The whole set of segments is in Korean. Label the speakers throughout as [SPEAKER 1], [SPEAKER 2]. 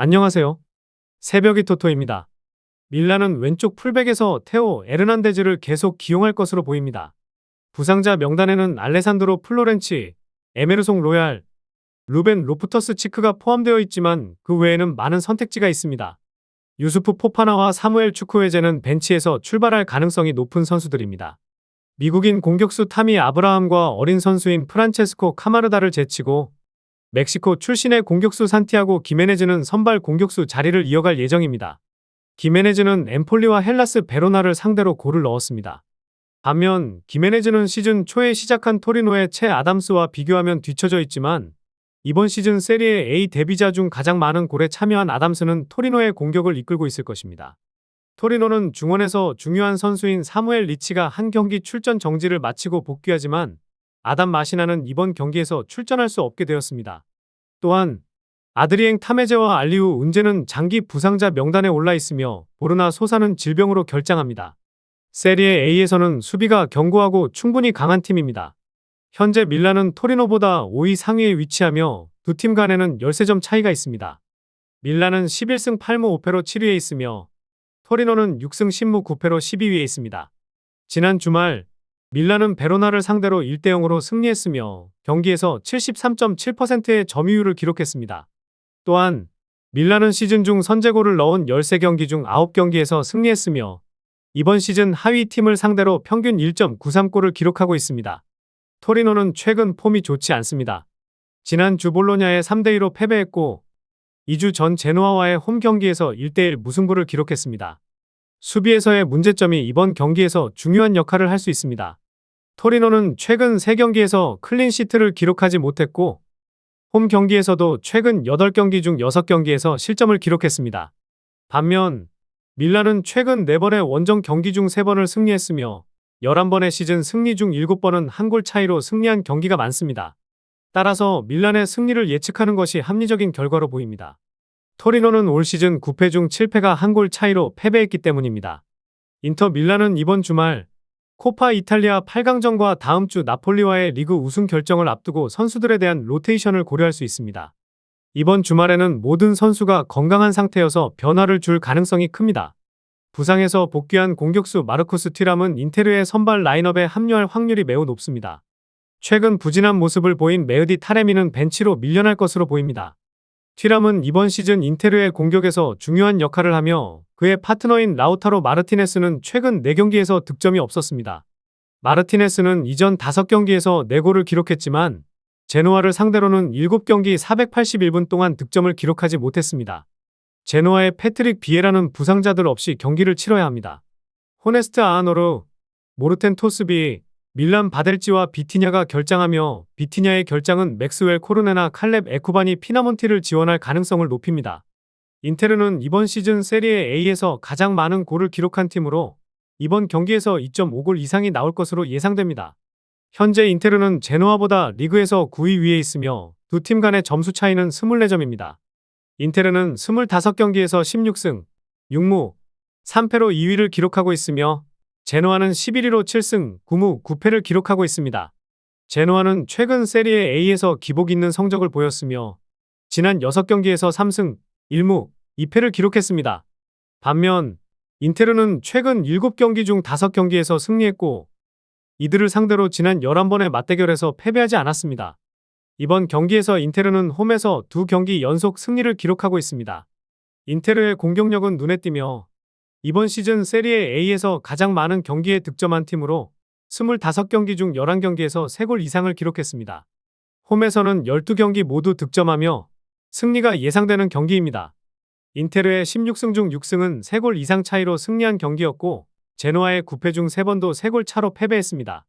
[SPEAKER 1] 안녕하세요. 새벽이 토토입니다. 밀라는 왼쪽 풀백에서 테오 에르난데즈를 계속 기용할 것으로 보입니다. 부상자 명단에는 알레산드로 플로렌치, 에메르송 로얄, 루벤 로프터스 치크가 포함되어 있지만 그 외에는 많은 선택지가 있습니다. 유수프 포파나와 사무엘 추크웨제는 벤치에서 출발할 가능성이 높은 선수들입니다. 미국인 공격수 타미 아브라함과 어린 선수인 프란체스코 카마르다를 제치고 멕시코 출신의 공격수 산티아고 기메네즈는 선발 공격수 자리를 이어갈 예정입니다. 기메네즈는 엠폴리와 헬라스 베로나를 상대로 골을 넣었습니다. 반면 기메네즈는 시즌 초에 시작한 토리노의 채 아담스와 비교하면 뒤처져 있지만 이번 시즌 세리에 A 데뷔자 중 가장 많은 골에 참여한 아담스는 토리노의 공격을 이끌고 있을 것입니다. 토리노는 중원에서 중요한 선수인 사무엘 리치가 한 경기 출전 정지를 마치고 복귀하지만 아담 마시나는 이번 경기에서 출전할 수 없게 되었습니다. 또한 아드리엥 타메제와 알리우 은제는 장기 부상자 명단에 올라 있으며 보르나 소사는 질병으로 결장합니다. 세리에 A에서는 수비가 견고하고 충분히 강한 팀입니다. 현재 밀라는 토리노보다 5위 상위에 위치하며 두 팀 간에는 13점 차이가 있습니다. 밀라는 11승 8무 5패로 7위에 있으며 토리노는 6승 10무 9패로 12위에 있습니다. 지난 주말 밀라는 베로나를 상대로 1대 0으로 승리했으며 경기에서 73.7%의 점유율을 기록했습니다. 또한 밀라는 시즌 중 선제골을 넣은 13경기 중 9경기에서 승리했으며 이번 시즌 하위 팀을 상대로 평균 1.93골을 기록하고 있습니다. 토리노는 최근 폼이 좋지 않습니다. 지난 주 볼로냐에 3대2로 패배했고 2주 전 제노아와의 홈 경기에서 1대1 무승부를 기록했습니다. 수비에서의 문제점이 이번 경기에서 중요한 역할을 할 수 있습니다. 토리노는 최근 3경기에서 클린시트를 기록하지 못했고 홈 경기에서도 최근 8경기 중 6경기에서 실점을 기록했습니다. 반면 밀라는 최근 4번의 원정 경기 중 3번을 승리했으며 11번의 시즌 승리 중 7번은 한 골 차이로 승리한 경기가 많습니다. 따라서 밀란의 승리를 예측하는 것이 합리적인 결과로 보입니다. 토리노는 올 시즌 9패 중 7패가 한 골 차이로 패배했기 때문입니다. 인터 밀란은 이번 주말 코파 이탈리아 8강전과 다음 주 나폴리와의 리그 우승 결정을 앞두고 선수들에 대한 로테이션을 고려할 수 있습니다. 이번 주말에는 모든 선수가 건강한 상태여서 변화를 줄 가능성이 큽니다. 부상에서 복귀한 공격수 마르코스 튀람은 인테르의 선발 라인업에 합류할 확률이 매우 높습니다. 최근 부진한 모습을 보인 메흐디 타레미는 벤치로 밀려날 것으로 보입니다. 튀람은 이번 시즌 인테르의 공격에서 중요한 역할을 하며 그의 파트너인 라우타로 마르티네스는 최근 4경기에서 득점이 없었습니다. 마르티네스는 이전 5경기에서 4골을 기록했지만 제노아를 상대로는 7경기 481분 동안 득점을 기록하지 못했습니다. 제노아의 패트릭 비에라는 부상자들 없이 경기를 치러야 합니다. 호네스트 아아노르, 모르텐 토스비, 밀란 바델지와 비티냐가 결장하며 비티냐의 결장은 맥스웰 코르네나 칼렙 에쿠바니 피나몬티를 지원할 가능성을 높입니다. 인테르는 이번 시즌 세리에 A에서 가장 많은 골을 기록한 팀으로 이번 경기에서 2.5골 이상이 나올 것으로 예상됩니다. 현재 인테르는 제노아보다 리그에서 9위 위에 있으며 두 팀 간의 점수 차이는 24점입니다. 인테르는 25경기에서 16승, 6무, 3패로 2위를 기록하고 있으며 제노아는 11위로 7승, 9무, 9패를 기록하고 있습니다. 제노아는 최근 세리에 A에서 기복 있는 성적을 보였으며 지난 6경기에서 3승, 1무, 2패를 기록했습니다. 반면 인테르는 최근 7경기 중 5경기에서 승리했고 이들을 상대로 지난 11번의 맞대결에서 패배하지 않았습니다. 이번 경기에서 인테르는 홈에서 2경기 연속 승리를 기록하고 있습니다. 인테르의 공격력은 눈에 띄며 이번 시즌 세리에 A에서 가장 많은 경기에 득점한 팀으로 25경기 중 11경기에서 3골 이상을 기록했습니다. 홈에서는 12경기 모두 득점하며 승리가 예상되는 경기입니다. 인테르의 16승 중 6승은 3골 이상 차이로 승리한 경기였고 제노아의 9패 중 3번도 3골 차로 패배했습니다.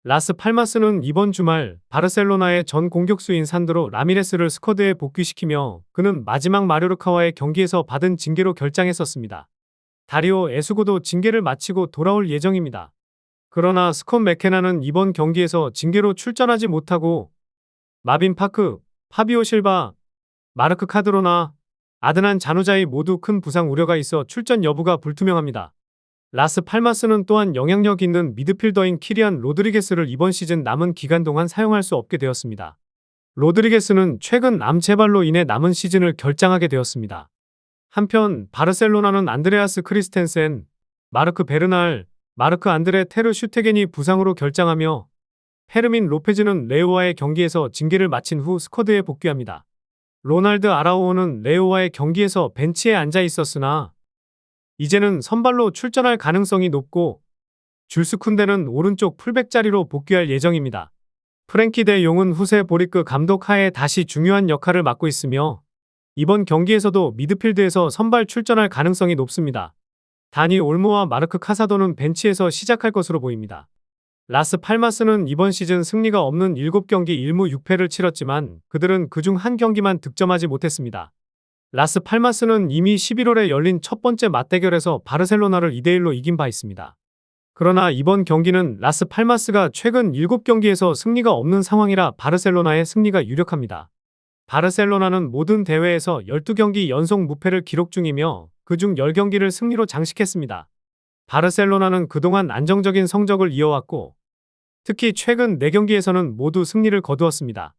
[SPEAKER 1] 라스 팔마스는 이번 주말 바르셀로나의 전 공격수인 산드로 라미레스를 스쿼드에 복귀시키며 그는 마지막 마료르카와의 경기에서 받은 징계로 결장했었습니다. 다리오 에수고도 징계를 마치고 돌아올 예정입니다. 그러나 스콧 맥케나는 이번 경기에서 징계로 출전하지 못하고 마빈 파크, 파비오 실바, 마르크 카드로나, 아드난 자누자이 모두 큰 부상 우려가 있어 출전 여부가 불투명합니다. 라스 팔마스는 또한 영향력 있는 미드필더인 키리안 로드리게스를 이번 시즌 남은 기간 동안 사용할 수 없게 되었습니다. 로드리게스는 최근 암 재발로 인해 남은 시즌을 결장하게 되었습니다. 한편 바르셀로나는 안드레아스 크리스텐센, 마르크 베르날, 마르크 안드레 테르 슈테겐이 부상으로 결장하며 페르민 로페즈는 레오와의 경기에서 징계를 마친 후 스쿼드에 복귀합니다. 로날드 아라우호는 레오와의 경기에서 벤치에 앉아 있었으나 이제는 선발로 출전할 가능성이 높고 줄스 쿤데는 오른쪽 풀백 자리로 복귀할 예정입니다. 프랭키 데 용은 후세 보리크 감독 하에 다시 중요한 역할을 맡고 있으며 이번 경기에서도 미드필드에서 선발 출전할 가능성이 높습니다. 다니 올모와 마르크 카사도는 벤치에서 시작할 것으로 보입니다. 라스 팔마스는 이번 시즌 승리가 없는 7경기 1무 6패를 치렀지만 그들은 그중 한 경기만 득점하지 못했습니다. 라스 팔마스는 이미 11월에 열린 첫 번째 맞대결에서 바르셀로나를 2대1로 이긴 바 있습니다. 그러나 이번 경기는 라스 팔마스가 최근 7경기에서 승리가 없는 상황이라 바르셀로나의 승리가 유력합니다. 바르셀로나는 모든 대회에서 12경기 연속 무패를 기록 중이며 그중 10경기를 승리로 장식했습니다. 바르셀로나는 그동안 안정적인 성적을 이어왔고 특히 최근 4경기에서는 모두 승리를 거두었습니다.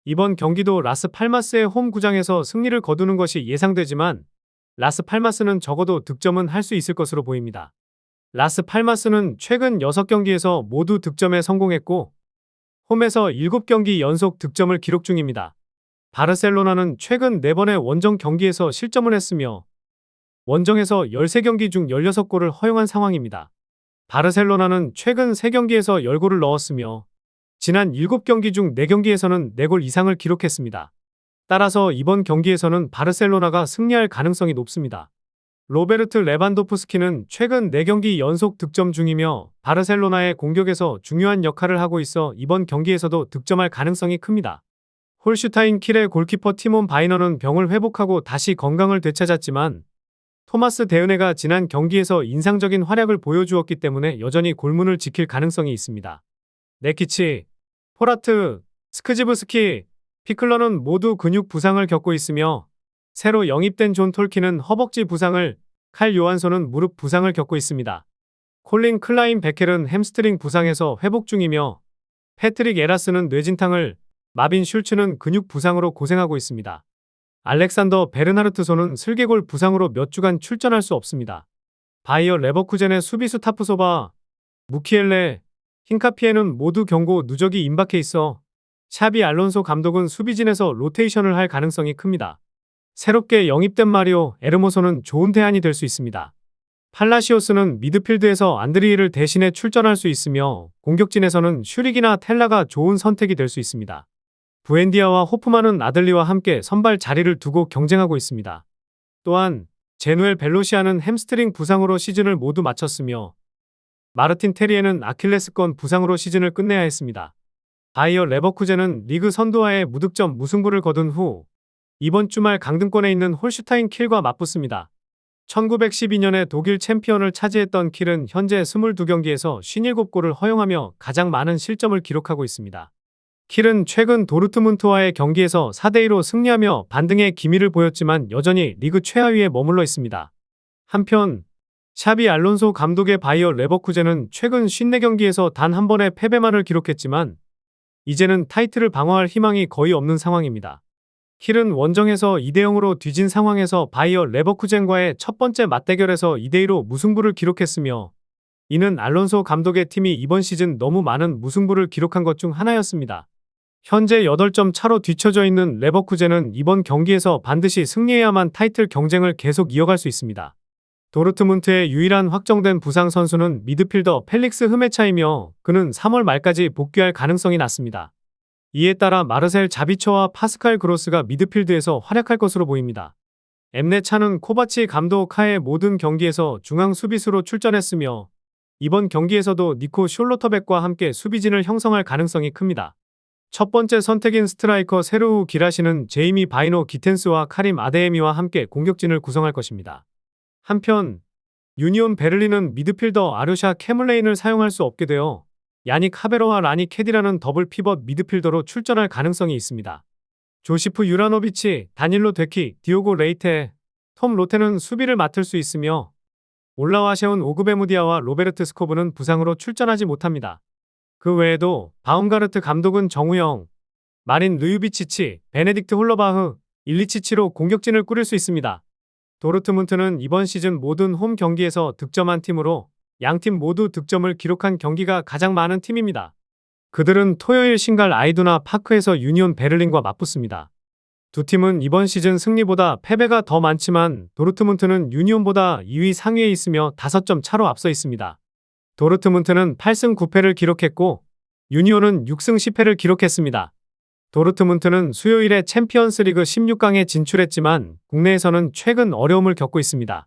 [SPEAKER 1] 이번 경기도 라스 팔마스의 홈 구장에서 승리를 거두는 것이 예상되지만 라스 팔마스는 적어도 득점은 할 수 있을 것으로 보입니다. 라스 팔마스는 최근 6경기에서 모두 득점에 성공했고 홈에서 7경기 연속 득점을 기록 중입니다. 바르셀로나는 최근 4번의 원정 경기에서 실점을 했으며 원정에서 13경기 중 16골을 허용한 상황입니다. 바르셀로나는 최근 3경기에서 10골을 넣었으며 지난 7경기 중 4경기에서는 4골 이상을 기록했습니다. 따라서 이번 경기에서는 바르셀로나가 승리할 가능성이 높습니다. 로베르트 레반도프스키는 최근 4경기 연속 득점 중이며 바르셀로나의 공격에서 중요한 역할을 하고 있어 이번 경기에서도 득점할 가능성이 큽니다. 홀슈타인 킬의 골키퍼 티몬 바이너는 병을 회복하고 다시 건강을 되찾았지만 토마스 데은헤가 지난 경기에서 인상적인 활약을 보여주었기 때문에 여전히 골문을 지킬 가능성이 있습니다. 네키치, 포라트, 스크지브스키, 피클러는 모두 근육 부상을 겪고 있으며 새로 영입된 존 톨킨은 허벅지 부상을, 칼 요한손은 무릎 부상을 겪고 있습니다. 콜린 클라인 베켈은 햄스트링 부상에서 회복 중이며 패트릭 에라스는 뇌진탕을, 마빈 슐츠는 근육 부상으로 고생하고 있습니다. 알렉산더 베르나르트손은 슬개골 부상으로 몇 주간 출전할 수 없습니다. 바이어 레버쿠젠의 수비수 타프소바, 무키엘레, 힌카피에는 모두 경고 누적이 임박해 있어 샤비 알론소 감독은 수비진에서 로테이션을 할 가능성이 큽니다. 새롭게 영입된 마리오 에르모소는 좋은 대안이 될 수 있습니다. 팔라시오스는 미드필드에서 안드리히를 대신해 출전할 수 있으며 공격진에서는 슈릭이나 텔라가 좋은 선택이 될 수 있습니다. 부엔디아와 호프만은 아들리와 함께 선발 자리를 두고 경쟁하고 있습니다. 또한 제누엘 벨로시아는 햄스트링 부상으로 시즌을 모두 마쳤으며 마르틴 테리에는 아킬레스건 부상으로 시즌을 끝내야 했습니다. 바이어 레버쿠젠은 리그 선두와의 무득점 무승부를 거둔 후 이번 주말 강등권에 있는 홀슈타인 킬과 맞붙습니다. 1912년에 독일 챔피언을 차지했던 킬은 현재 22경기에서 57골을 허용하며 가장 많은 실점을 기록하고 있습니다. 킬은 최근 도르트문트와의 경기에서 4대2로 승리하며 반등의 기미를 보였지만 여전히 리그 최하위에 머물러 있습니다. 한편 샤비 알론소 감독의 바이어 레버쿠젠은 최근 54경기에서 단 한 번의 패배만을 기록했지만 이제는 타이틀을 방어할 희망이 거의 없는 상황입니다. 킬은 원정에서 2대0으로 뒤진 상황에서 바이어 레버쿠젠과의 첫 번째 맞대결에서 2대2로 무승부를 기록했으며 이는 알론소 감독의 팀이 이번 시즌 너무 많은 무승부를 기록한 것 중 하나였습니다. 현재 8점 차로 뒤처져 있는 레버쿠젠은 이번 경기에서 반드시 승리해야만 타이틀 경쟁을 계속 이어갈 수 있습니다. 도르트문트의 유일한 확정된 부상 선수는 미드필더 펠릭스 흐메차이며 그는 3월 말까지 복귀할 가능성이 낮습니다. 이에 따라 마르셀 자비처와 파스칼 그로스가 미드필드에서 활약할 것으로 보입니다. 엠네차는 코바치 감독 하에 모든 경기에서 중앙 수비수로 출전했으며 이번 경기에서도 니코 숄로터백과 함께 수비진을 형성할 가능성이 큽니다. 첫 번째 선택인 스트라이커 세르후 기라시는 제이미 바이노 기텐스와 카림 아데에미와 함께 공격진을 구성할 것입니다. 한편 유니온 베를린은 미드필더 아류샤 캐물레인을 사용할 수 없게 되어 야닉 하베로와 라니 캐디라는 더블 피벗 미드필더로 출전할 가능성이 있습니다. 조시프 유라노비치, 다닐로 데키, 디오고 레이테, 톰 로테는 수비를 맡을 수 있으며 올라와세운 오그베무디아와 로베르트 스코브는 부상으로 출전하지 못합니다. 그 외에도 바움가르트 감독은 정우영, 마린 르유비치치, 베네딕트 홀러바흐, 일리치치로 공격진을 꾸릴 수 있습니다. 도르트문트는 이번 시즌 모든 홈 경기에서 득점한 팀으로 양팀 모두 득점을 기록한 경기가 가장 많은 팀입니다. 그들은 토요일 싱갈 아이두나 파크에서 유니온 베를린과 맞붙습니다. 두 팀은 이번 시즌 승리보다 패배가 더 많지만 도르트문트는 유니온보다 2위 상위에 있으며 5점 차로 앞서 있습니다. 도르트문트는 8승 9패를 기록했고 유니온은 6승 10패를 기록했습니다. 도르트문트는 수요일에 챔피언스리그 16강에 진출했지만 국내에서는 최근 어려움을 겪고 있습니다.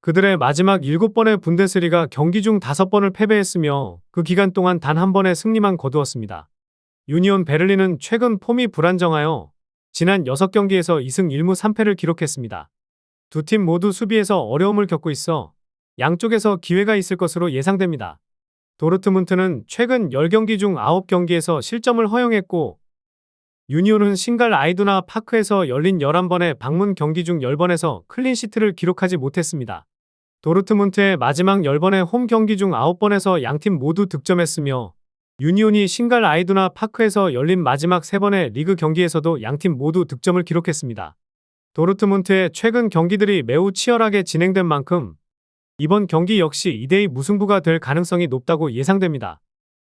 [SPEAKER 1] 그들의 마지막 7번의 분데스리가 경기 중 5번을 패배했으며 그 기간 동안 단 한 번의 승리만 거두었습니다. 유니온 베를린은 최근 폼이 불안정하여 지난 6경기에서 2승 1무 3패를 기록했습니다. 두 팀 모두 수비에서 어려움을 겪고 있어 양쪽에서 기회가 있을 것으로 예상됩니다. 도르트문트는 최근 10경기 중 9경기에서 실점을 허용했고 유니온은 싱갈 아이두나 파크에서 열린 11번의 방문 경기 중 10번에서 클린시트를 기록하지 못했습니다. 도르트문트의 마지막 10번의 홈 경기 중 9번에서 양팀 모두 득점했으며 유니온이 싱갈 아이두나 파크에서 열린 마지막 3번의 리그 경기에서도 양팀 모두 득점을 기록했습니다. 도르트문트의 최근 경기들이 매우 치열하게 진행된 만큼 이번 경기 역시 2대2 무승부가 될 가능성이 높다고 예상됩니다.